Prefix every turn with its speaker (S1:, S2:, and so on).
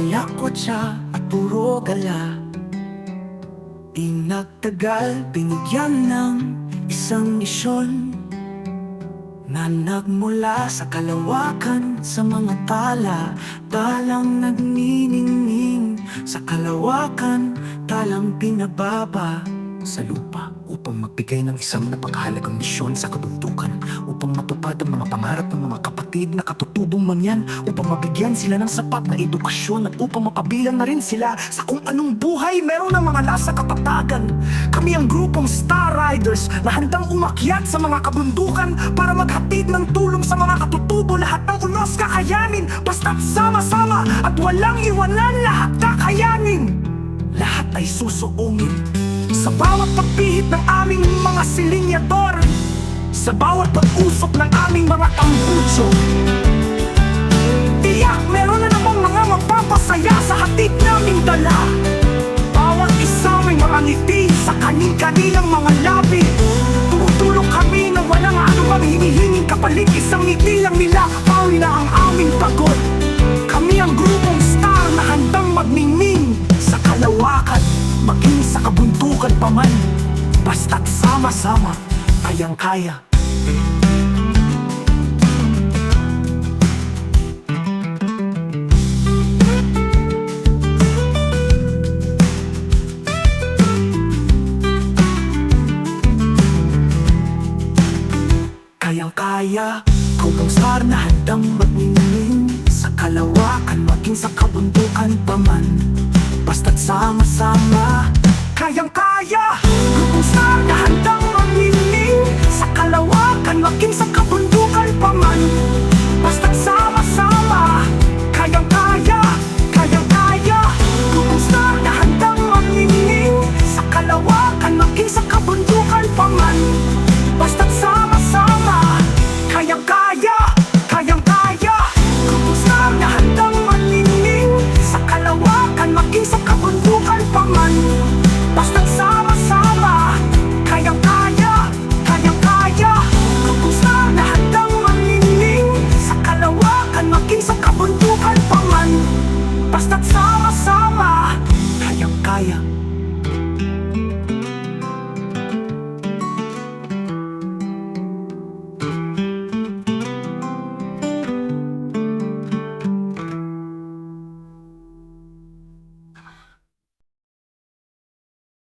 S1: Walang yakwatsa at puro gala. Di nagtagal, binigyan ng isang misyon na nagmula sa kalawakan, sa mga tala. Talang nagniningning sa kalawakan, talang pinababa sa lupa, upang magbigay ng isang napakahalagang misyon sa kabundukan, upang matupad ang mga pangarap ng mga kapatid na katutubong mangyan, upang mabigyan sila ng sapat na edukasyon, at upang mapabilang na rin sila sa kung anong buhay meron ng mga nasa kapatagan. Kami ang grupong Star Riders na handang umakyat sa mga kabundukan para maghatid ng tulong sa mga katutubo. Lahat ng unos kakayanin, basta't sama-sama at walang iwanan, lahat kakayanin. Lahat ay susuungin sa bawat pagpihit ng aming mga silinyador, sa bawat pag-usok ng aming mga tambucho. Tiyak meron na namang mga magpapasaya sa hatid naming dala. Bawat isa may mga ngiti sa kaning-kanilang mga labi. Tumutulong kami na walang anumang hinihinging kapalit. Isang ngiti lang nila, pawi na ang aming pagod. Kami ang grupong Star na handang magningning sa kalawakan, maging sa kabundukan pa man, basta't sama-sama, kayang-kaya. Kayang-kaya, grupong Star na handang magningning sa kalawakan, maging sa kabundukan pa man, basta't sama-sama, kayang-kaya. Grupong Star na handang magningning sa kalawakan, maging sa kabundukan pa man, basta't sama-sama, kayang-kaya. Kayang-kaya. Grupong Star na handang magningning sa kalawakan, maging sa kabundukan pa man, basta't sama-sama, kayang-kaya. Kayang-kaya. Grupong Star na handang magningning sa kalawakan, maging sa kabundukan pa man, basta't sama-sama, kayang-kaya. Kayang-kaya. Grupong Star na handang magningning sa kalawakan, maging sa kabundukan pa man, basta't sama